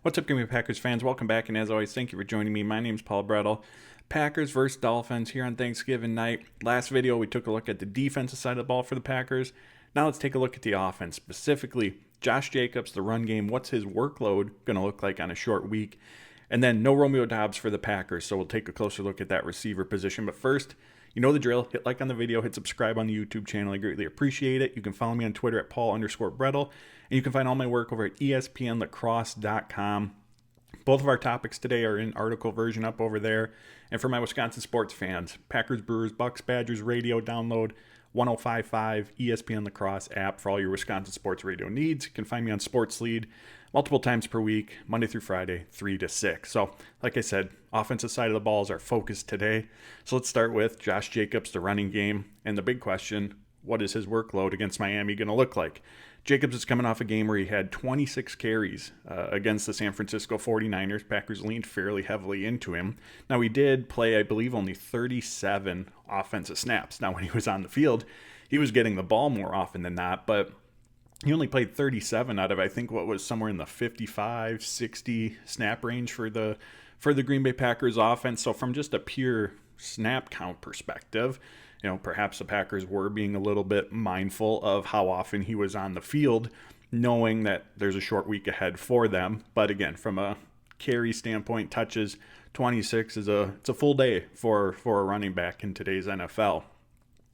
What's up, Green Bay Packers fans? Welcome back, and as always, thank you for joining me. My name's Paul Brettel. Packers versus Dolphins here on Thanksgiving night. Last video, we took a look at the defensive side of the ball for the Packers. Now let's take a look at the offense, specifically Josh Jacobs, the run game. What's his workload going to look like on a short week? And then no Romeo Doubs for the Packers, so we'll take a closer look at that receiver position. But first, you know the drill. Hit like on the video, hit subscribe on the YouTube channel. I greatly appreciate it. You can follow me on Twitter at Paul_Brettel. And you can find all my work over at ESPNlacrosse.com. Both of our topics today are in article version up over there. And for my Wisconsin sports fans, Packers, Brewers, Bucks, Badgers radio, download 105.5 ESPN Lacrosse app for all your Wisconsin sports radio needs. You can find me on Sports Lead multiple times per week, Monday through Friday, 3 to 6. So, like I said, offensive side of the ball is our focus today. So let's start with Josh Jacobs, the running game. And the big question, what is his workload against Miami going to look like? Jacobs is coming off a game where he had 26 carries against the San Francisco 49ers. Packers leaned fairly heavily into him. Now, he did play, I believe, only 37 offensive snaps. Now, when he was on the field, he was getting the ball more often than not, but he only played 37 out of, I think, what was somewhere in the 55, 60 snap range for the Green Bay Packers offense. So from just a pure snap count perspective, perhaps the Packers were being a little bit mindful of how often he was on the field, knowing that there's a short week ahead for them. But again, from a carry standpoint, touches, 26 is it's a full day for a running back in today's NFL.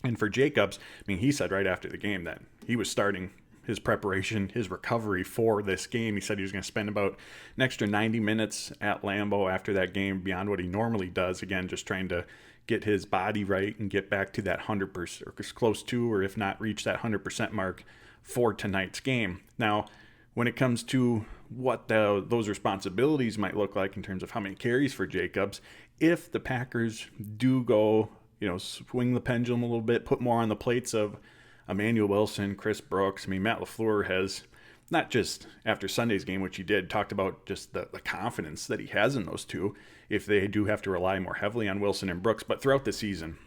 And for Jacobs, he said right after the game that he was starting his preparation, his recovery for this game. He said he was going to spend about an extra 90 minutes at Lambeau after that game beyond what he normally does. Again, just trying to get his body right and get back to that 100% or as close to, or if not reach that 100% mark for tonight's game. Now, when it comes to what those responsibilities might look like in terms of how many carries for Jacobs, if the Packers do go, swing the pendulum a little bit, put more on the plates of Emanuel Wilson, Chris Brooks. Matt LaFleur has, not just after Sunday's game, which he did, talked about just the confidence that he has in those two, if they do have to rely more heavily on Wilson and Brooks. But throughout the season,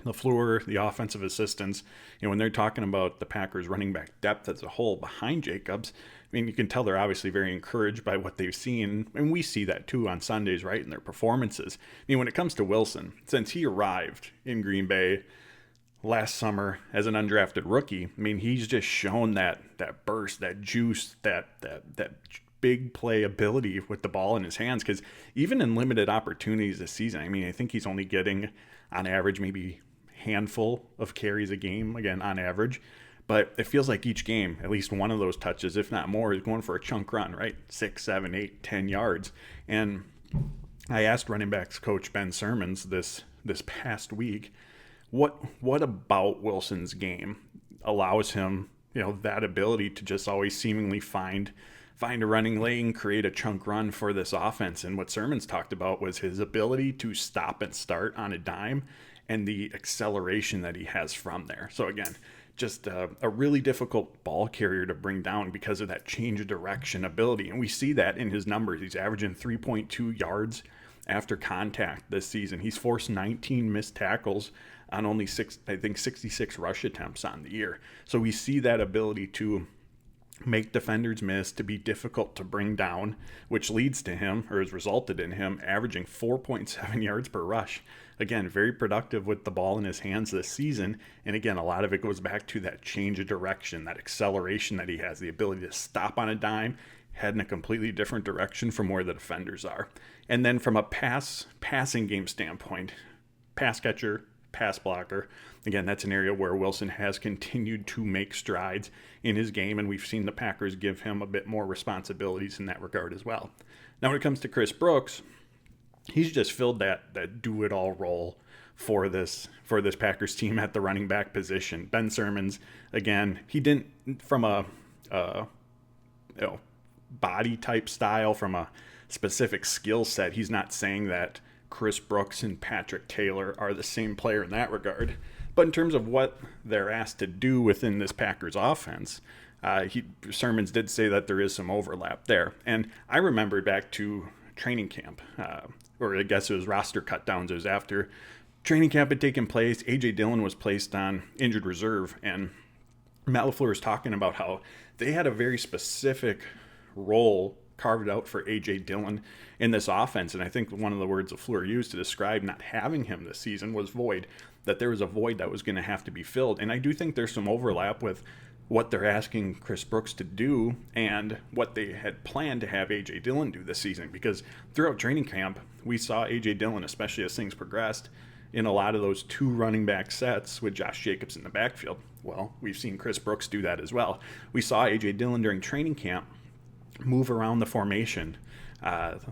LaFleur, the offensive assistants, when they're talking about the Packers running back depth as a whole behind Jacobs, you can tell they're obviously very encouraged by what they've seen. And we see that too on Sundays, right, in their performances. When it comes to Wilson, since he arrived in Green Bay last summer as an undrafted rookie, he's just shown that burst, that juice, that big play ability with the ball in his hands. Because even in limited opportunities this season, I think he's only getting on average maybe handful of carries a game, again on average, but it feels like each game at least one of those touches, if not more, is going for a chunk run, right? 6, 7, 8, 10 yards. And I asked running backs coach Ben Sermons this past week, what about Wilson's game allows him, that ability to just always seemingly find a running lane, create a chunk run for this offense. And what Sermons talked about was his ability to stop and start on a dime and the acceleration that he has from there. So again, just a really difficult ball carrier to bring down because of that change of direction ability. And we see that in his numbers. He's averaging 3.2 yards after contact this season. He's forced 19 missed tackles on only 66 rush attempts on the year. So we see that ability to make defenders miss, to be difficult to bring down, which leads to him, or has resulted in him, averaging 4.7 yards per rush. Again, very productive with the ball in his hands this season. And again, a lot of it goes back to that change of direction, that acceleration that he has, the ability to stop on a dime, head in a completely different direction from where the defenders are. And then from a passing game standpoint, pass catcher, pass blocker. Again, that's an area where Wilson has continued to make strides in his game, and we've seen the Packers give him a bit more responsibilities in that regard as well. Now, when it comes to Chris Brooks, he's just filled that do-it-all role for this Packers team at the running back position. Ben Sermons, again, he didn't, from a body type style, from a specific skill set, he's not saying that Chris Brooks and Patrick Taylor are the same player in that regard. But in terms of what they're asked to do within this Packers offense, Sermons did say that there is some overlap there. And I remember back to training camp, or I guess it was roster cut downs. It was after training camp had taken place. A.J. Dillon was placed on injured reserve, and Matt LaFleur was talking about how they had a very specific role carved out for A.J. Dillon in this offense. And I think one of the words LaFleur used to describe not having him this season was void, that there was a void that was going to have to be filled. And I do think there's some overlap with what they're asking Chris Brooks to do and what they had planned to have A.J. Dillon do this season. Because throughout training camp, we saw A.J. Dillon, especially as things progressed, in a lot of those 2 running back sets with Josh Jacobs in the backfield. Well, we've seen Chris Brooks do that as well. We saw A.J. Dillon during training camp move around the formation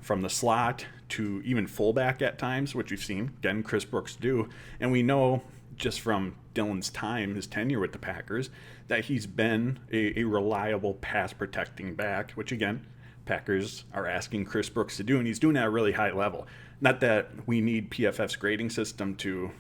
from the slot to even fullback at times, which we've seen, again, Chris Brooks do. And we know just from Dillon's time, his tenure with the Packers, that he's been a reliable pass-protecting back, which, again, Packers are asking Chris Brooks to do, and he's doing it at a really high level. Not that we need PFF's grading system to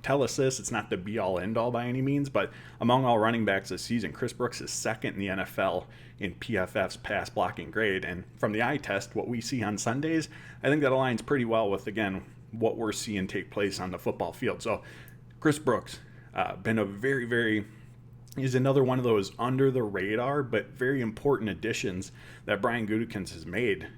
tell us this. It's not the be-all, end-all by any means, but among all running backs this season, Chris Brooks is second in the NFL in PFF's pass blocking grade. And from the eye test, what we see on Sundays, I think that aligns pretty well with, again, what we're seeing take place on the football field. So Chris Brooks, been a is another one of those under the radar but very important additions that Brian Gutekunst has made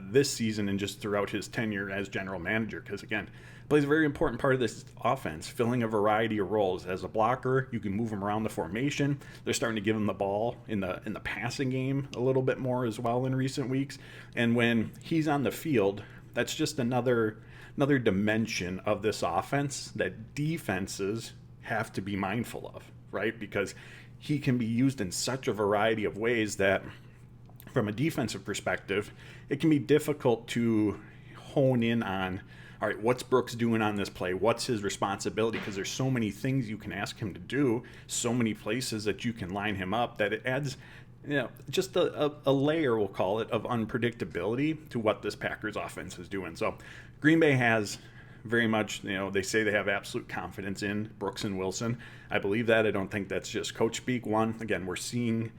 this season and just throughout his tenure as general manager, because again, plays a very important part of this offense, filling a variety of roles. As a blocker, you can move him around the formation. They're starting to give him the ball in the passing game a little bit more as well in recent weeks. And when he's on the field, that's just another dimension of this offense that defenses have to be mindful of, right? Because he can be used in such a variety of ways that from a defensive perspective, it can be difficult to hone in on, all right, what's Brooks doing on this play? What's his responsibility? Because there's so many things you can ask him to do, so many places that you can line him up, that it adds just a layer, we'll call it, of unpredictability to what this Packers offense is doing. So Green Bay has very much, they say they have absolute confidence in Brooks and Wilson. I believe that. I don't think that's just coach speak. One, again, we're seeing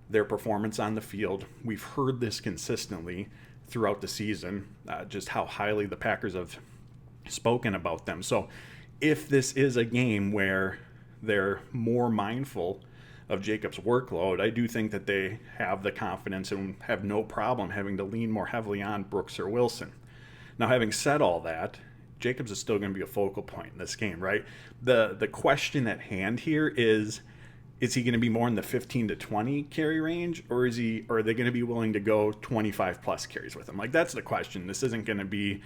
their performance on the field. We've heard this consistently throughout the season, just how highly the Packers have spoken about them. So if this is a game where they're more mindful of Jacobs' workload, I do think that they have the confidence and have no problem having to lean more heavily on Brooks or Wilson. Now, having said all that, Jacobs is still going to be a focal point in this game, right? The question at hand here is he going to be more in the 15 to 20 carry range, or are they going to be willing to go 25 plus carries with him? Like, that's the question. This isn't going to be,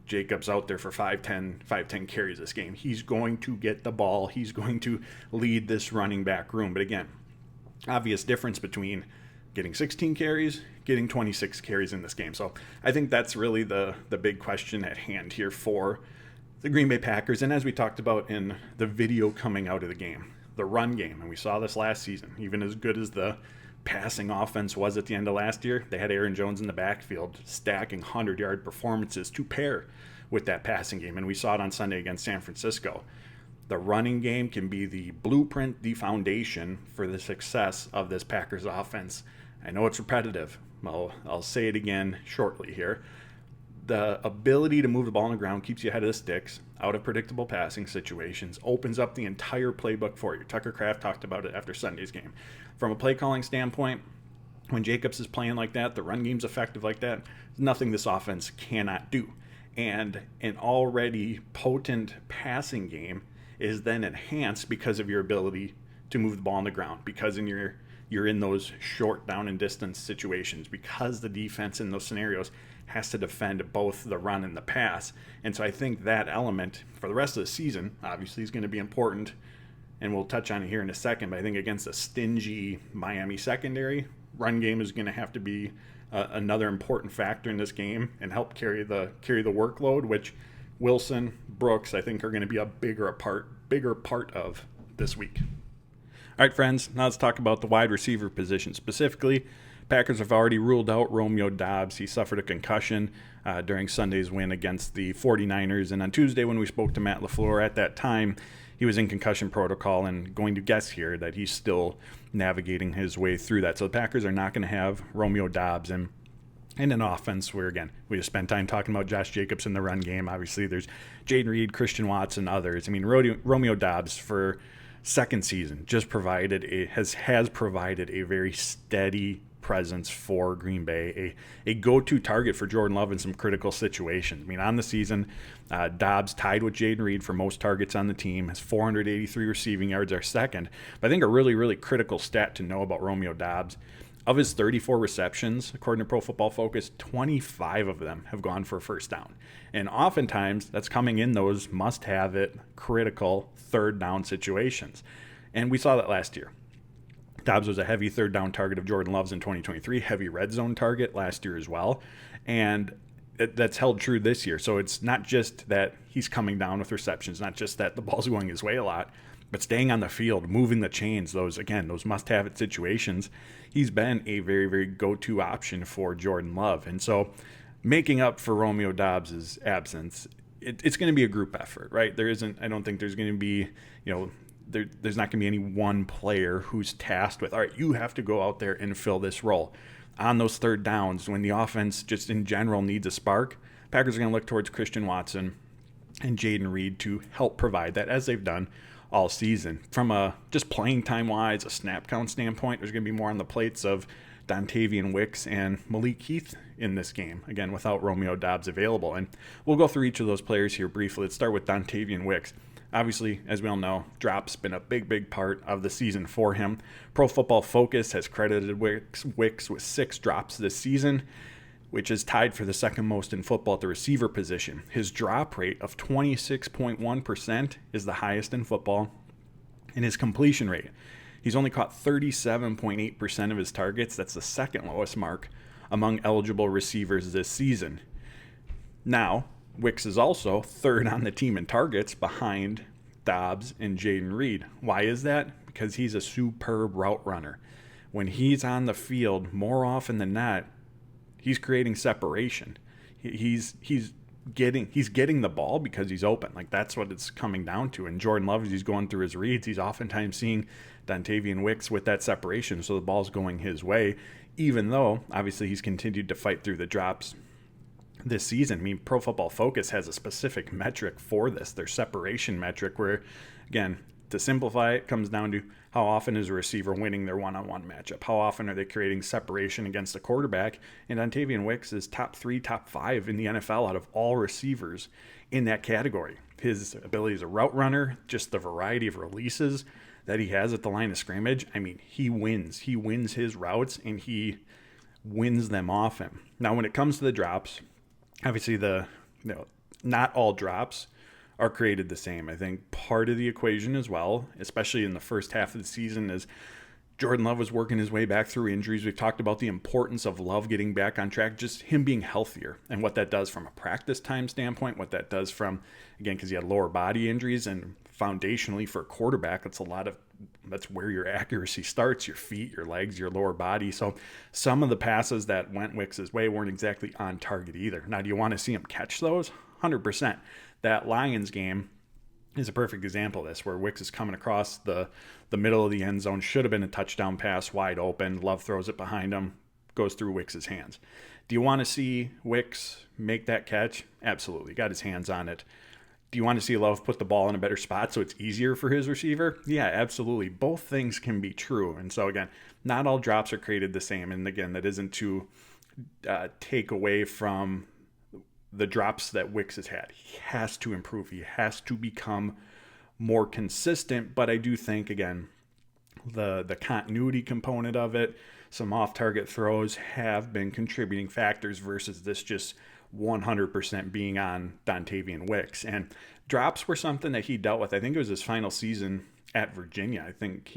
Jacobs out there for 5-10 carries this game. He's going to get the ball. He's going to lead this running back room. But again, obvious difference between getting 16 carries, getting 26 carries in this game. So I think that's really the big question at hand here for the Green Bay Packers. And as we talked about in the video coming out of the game, the run game, and we saw this last season, even as good as the passing offense was at the end of last year, they had Aaron Jones in the backfield stacking 100-yard performances to pair with that passing game. And we saw it on Sunday against San Francisco. The running game can be the blueprint, the foundation for the success of this Packers offense. I know it's repetitive. I'll say it again shortly here. The ability to move the ball on the ground keeps you ahead of the sticks, out of predictable passing situations, opens up the entire playbook for you. Tucker Kraft talked about it after Sunday's game. From a play calling standpoint, when Jacobs is playing like that, the run game's effective like that, nothing this offense cannot do. And an already potent passing game is then enhanced because of your ability to move the ball on the ground, because you're in those short down and distance situations, because the defense in those scenarios has to defend both the run and the pass. And so I think that element for the rest of the season obviously is going to be important, and we'll touch on it here in a second, but I think against a stingy Miami secondary, run game is going to have to be another important factor in this game and help carry the workload, which Wilson, Brooks, I think are going to be a bigger part of this week. All right, friends, now let's talk about the wide receiver position specifically. Packers have already ruled out Romeo Doubs. He suffered a concussion during Sunday's win against the 49ers. And on Tuesday, when we spoke to Matt LaFleur, at that time, he was in concussion protocol, and going to guess here that he's still navigating his way through that. So the Packers are not going to have Romeo Doubs in an offense where, again, we just spent time talking about Josh Jacobs in the run game. Obviously, there's Jaden Reed, Christian Watson, others. I mean, Romeo Doubs for second season just has provided a very steady presence for Green Bay, a go-to target for Jordan Love in some critical situations. I mean, on the season, Doubs tied with Jaden Reed for most targets on the team. His 483 receiving yards are second. But I think a really, really critical stat to know about Romeo Doubs, of his 34 receptions, according to Pro Football Focus, 25 of them have gone for a first down. And oftentimes, that's coming in those must-have-it, critical third down situations. And we saw that last year. Doubs was a heavy third down target of Jordan Love's in 2023, heavy red zone target last year as well. And that's held true this year. So it's not just that he's coming down with receptions, not just that the ball's going his way a lot, but staying on the field, moving the chains, those must-have-it situations. He's been a very, very go-to option for Jordan Love. And so making up for Romeo Doubs' absence, it's going to be a group effort, right? I don't think there's going to be, there's not going to be any one player who's tasked with, all right, you have to go out there and fill this role. On those third downs, when the offense just in general needs a spark, Packers are going to look towards Christian Watson and Jaden Reed to help provide that, as they've done all season. From a just playing time wise, a snap count standpoint, there's going to be more on the plates of Dontayvion, Wicks, and Malik Heath in this game, again, without Romeo Doubs available. And we'll go through each of those players here briefly. Let's start with Dontayvion Wicks. Obviously, as we all know, drops been a big part of the season for him. Pro Football Focus has credited Wicks with 6 drops this season, which is tied for the second most in football at the receiver position. His drop rate of 26.1% is the highest in football, and his completion rate, he's only caught 37.8% of his targets. That's the second lowest mark among eligible receivers this season. Now, Wicks is also third on the team in targets behind Doubs and Jaden Reed. Why is that? Because he's a superb route runner. When he's on the field, more often than not, he's creating separation. He's getting the ball because he's open. Like, that's what it's coming down to. And Jordan Love, as he's going through his reads, he's oftentimes seeing Dontayvion Wicks with that separation, so the ball's going his way, even though, obviously, he's continued to fight through the drops this season. I mean, Pro Football Focus has a specific metric for this, their separation metric, where, again, to simplify it, comes down to how often is a receiver winning their one-on-one matchup? How often are they creating separation against a quarterback? And Dontayvion Wicks is top 3, top 5 in the NFL out of all receivers in that category. His ability as a route runner, just the variety of releases that he has at the line of scrimmage, I mean, he wins. He wins his routes, and he wins them often. Now, when it comes to the drops, obviously not all drops are created the same. I think part of the equation as well, especially in the first half of the season, is Jordan Love was working his way back through injuries. We've talked about the importance of Love getting back on track, just him being healthier, and what that does from a practice time standpoint, what that does from, again, because he had lower body injuries, and foundationally for a quarterback, that's where your accuracy starts, your feet, your legs, your lower body. So some of the passes that went Wicks' way weren't exactly on target either. Now, do you want to see him catch those? 100%. That Lions game is a perfect example of this, where Wicks is coming across the middle of the end zone, should have been a touchdown pass, wide open. Love throws it behind him, goes through Wicks' hands. Do you want to see Wicks make that catch? Absolutely. Got his hands on it. Do you want to see Love put the ball in a better spot so it's easier for his receiver? Yeah, absolutely. Both things can be true. And so, again, not all drops are created the same. And again, that isn't to take away from the drops that Wicks has had. He has to improve. He has to become more consistent. But I do think, again, the continuity component of it, some off-target throws have been contributing factors versus this just 100% being on Dontayvion Wicks. And drops were something that he dealt with. I think it was his final season at Virginia. I think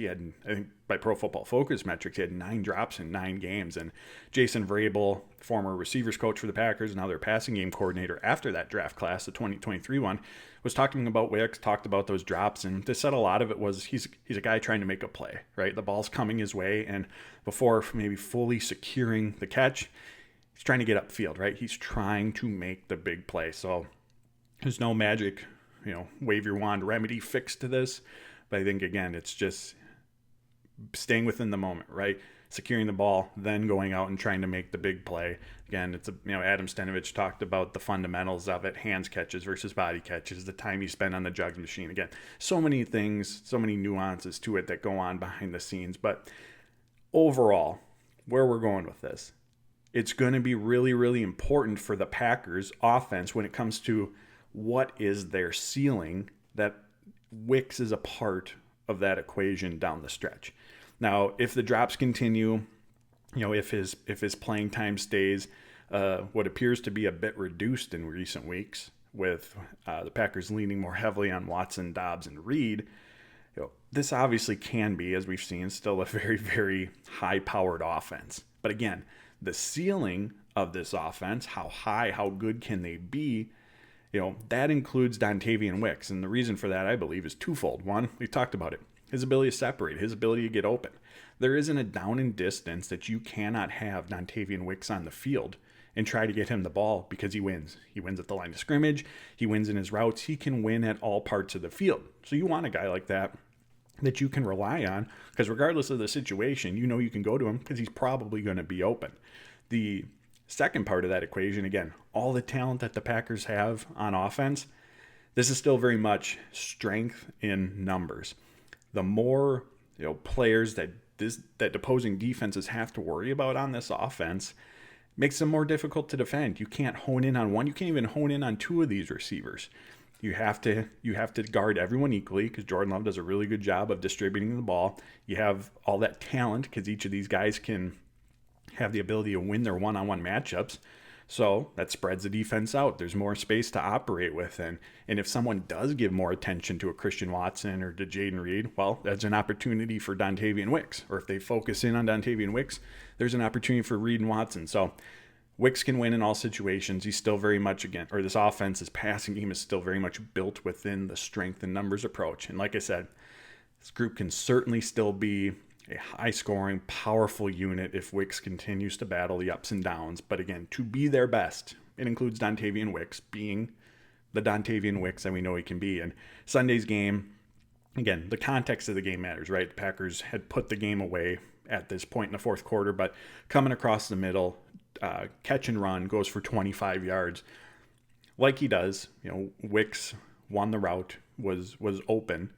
by Pro Football Focus metrics, he had 9 drops in 9 games. And Jason Vrabel, former receivers coach for the Packers, now their passing game coordinator after that draft class, the 2023 one, was talking about Wicks, talked about those drops, and they said a lot of it was he's a guy trying to make a play, right? The ball's coming his way, and before maybe fully securing the catch, he's trying to get upfield, right? He's trying to make the big play. So there's no magic, wave your wand remedy fix to this. But I think, again, it's just staying within the moment, right? Securing the ball, then going out and trying to make the big play. Again, it's Adam Stenavich talked about the fundamentals of it, hands catches versus body catches, the time you spend on the jugs machine. Again, so many things, so many nuances to it that go on behind the scenes. But overall, where we're going with this. It's going to be really, really important for the Packers offense when it comes to what is their ceiling, that Wicks is a part of that equation down the stretch. Now, if the drops continue, if his playing time stays what appears to be a bit reduced in recent weeks, with the Packers leaning more heavily on Watson, Doubs, and Reed, this obviously can be, as we've seen, still a very, very high-powered offense. But again, the ceiling of this offense, how high, how good can they be, that includes Dontayvion Wicks. And the reason for that, I believe, is twofold. One, we talked about it. His ability to separate, his ability to get open. There isn't a down and distance that you cannot have Dontayvion Wicks on the field and try to get him the ball, because he wins. He wins at the line of scrimmage. He wins in his routes. He can win at all parts of the field. So you want a guy like that you can rely on, because regardless of the situation, you can go to him because he's probably going to be open. The second part of that equation, again, all the talent that the Packers have on offense, this is still very much strength in numbers. The more players that opposing defenses have to worry about on this offense makes them more difficult to defend. You can't hone in on one. You can't even hone in on two of these receivers. You have to guard everyone equally, because Jordan Love does a really good job of distributing the ball. You have all that talent because each of these guys can have the ability to win their one-on-one matchups. So that spreads the defense out. There's more space to operate with. And if someone does give more attention to a Christian Watson or to Jaden Reed, well, that's an opportunity for Dontayvion Wicks. Or if they focus in on Dontayvion Wicks, there's an opportunity for Reed and Watson. So Wicks can win in all situations. He's still very much, this offense, his passing game is still very much built within the strength and numbers approach. And like I said, this group can certainly still be a high-scoring, powerful unit if Wicks continues to battle the ups and downs. But again, to be their best, it includes Dontayvion Wicks being the Dontayvion Wicks that we know he can be. And Sunday's game, again, the context of the game matters, right? The Packers had put the game away at this point in the fourth quarter, but coming across the middle, catch and run, goes for 25 yards. Like he does, Wicks won the route, was open.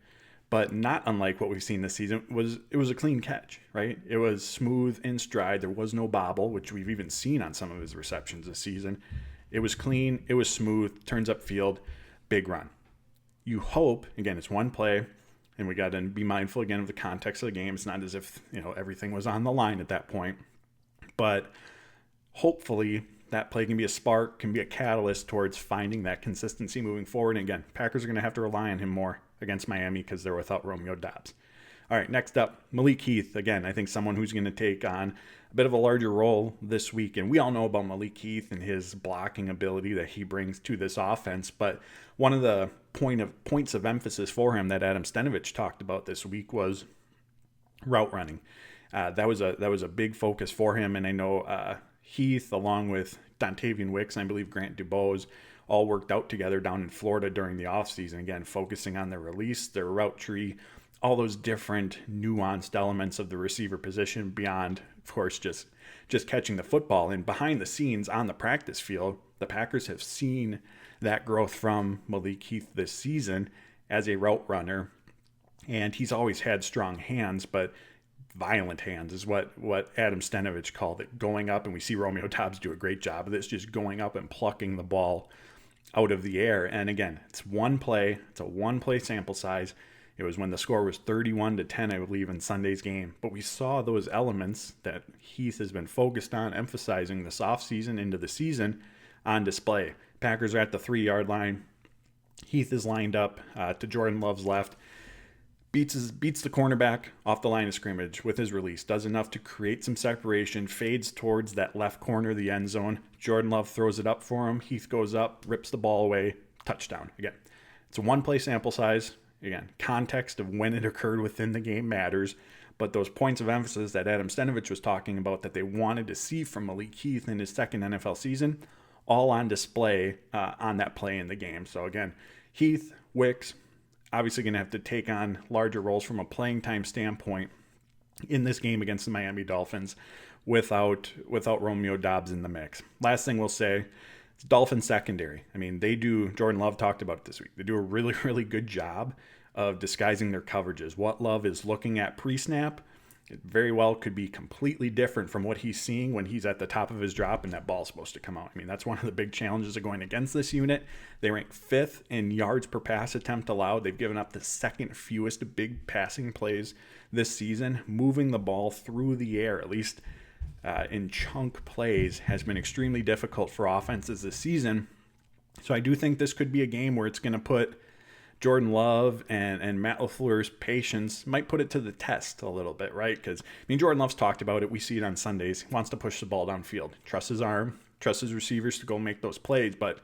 But not unlike what we've seen this season, it was a clean catch, right? It was smooth in stride. There was no bobble, which we've even seen on some of his receptions this season. It was clean. It was smooth. Turns up field. Big run. You hope, again, it's one play, and we got to be mindful again of the context of the game. It's not as if everything was on the line at that point. But hopefully that play can be a spark, can be a catalyst towards finding that consistency moving forward. And again, Packers are going to have to rely on him more against Miami because they're without Romeo Doubs. All right, next up, Malik Heath. Again, I think someone who's going to take on a bit of a larger role this week. And we all know about Malik Heath and his blocking ability that he brings to this offense. But one of the points of emphasis for him that Adam Stenavich talked about this week was route running. That was a big focus for him. And I know Heath, along with Dontayvion Wicks, and I believe Grant DuBose, all worked out together down in Florida during the offseason, again, focusing on their release, their route tree, all those different nuanced elements of the receiver position beyond, of course, just catching the football. And behind the scenes on the practice field, the Packers have seen that growth from Malik Heath this season as a route runner. And he's always had strong hands, but violent hands is what Adam Stenavich called it, going up. And we see Romeo Doubs do a great job of this, just going up and plucking the ball out of the air. And again, it's one play. It's a one-play sample size. It was when the score was 31-10, I believe, in Sunday's game. But we saw those elements that Heath has been focused on, emphasizing this offseason into the season, on display. Packers are at the 3-yard line. Heath is lined up to Jordan Love's left. Beats the cornerback off the line of scrimmage with his release. Does enough to create some separation. Fades towards that left corner of the end zone. Jordan Love throws it up for him. Heath goes up, rips the ball away. Touchdown. Again, it's a one-play sample size. Again, context of when it occurred within the game matters. But those points of emphasis that Adam Stenavich was talking about that they wanted to see from Malik Heath in his second NFL season, all on display on that play in the game. So again, Heath, Wicks, obviously going to have to take on larger roles from a playing time standpoint in this game against the Miami Dolphins without Romeo Doubs in the mix. Last thing we'll say, it's Dolphins secondary. I mean, Jordan Love talked about it this week. They do a really, really good job of disguising their coverages. What Love is looking at pre-snap It very well could be completely different from what he's seeing when he's at the top of his drop and that ball's supposed to come out. I mean, that's one of the big challenges of going against this unit. They rank 5th in yards per pass attempt allowed. They've given up the 2nd fewest big passing plays this season. Moving the ball through the air, at least in chunk plays, has been extremely difficult for offenses this season. So I do think this could be a game where it's going to put Jordan Love and Matt LaFleur's patience, might put it to the test a little bit, right? Because, Jordan Love's talked about it. We see it on Sundays. He wants to push the ball downfield. Trusts his arm, trusts his receivers to go make those plays, but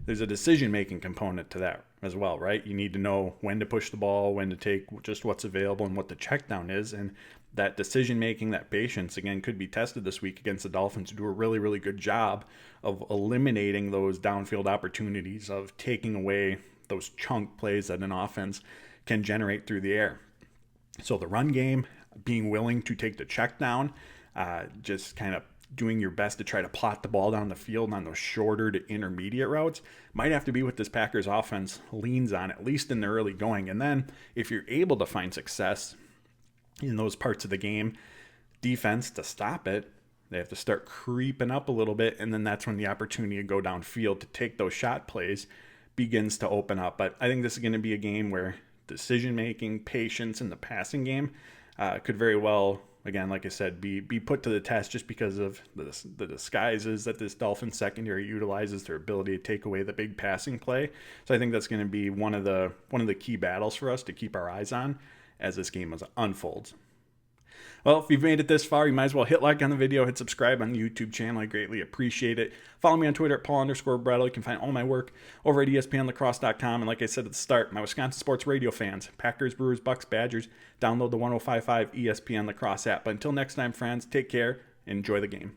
there's a decision-making component to that as well, right? You need to know when to push the ball, when to take just what's available and what the check down is, and that decision-making, that patience, again, could be tested this week against the Dolphins, who do a really, really good job of eliminating those downfield opportunities, of taking away those chunk plays that an offense can generate through the air. So the run game, being willing to take the check down, just kind of doing your best to try to plot the ball down the field on those shorter to intermediate routes, might have to be what this Packers offense leans on, at least in the early going. And then if you're able to find success in those parts of the game, defense, to stop it, they have to start creeping up a little bit, and then that's when the opportunity to go downfield to take those shot plays begins to open up. But I think this is going to be a game where decision-making, patience in the passing game could very well, again, like I said, be put to the test just because of the disguises that this Dolphins secondary utilizes, their ability to take away the big passing play. So I think that's going to be one of the key battles for us to keep our eyes on as this game unfolds. Well, if you've made it this far, you might as well hit like on the video, hit subscribe on the YouTube channel. I greatly appreciate it. Follow me on Twitter at Paul_Brettel. You can find all my work over at ESPNlacrosse.com. And like I said at the start, my Wisconsin sports radio fans, Packers, Brewers, Bucks, Badgers, download the 105.5 ESPN Lacrosse app. But until next time, friends, take care and enjoy the game.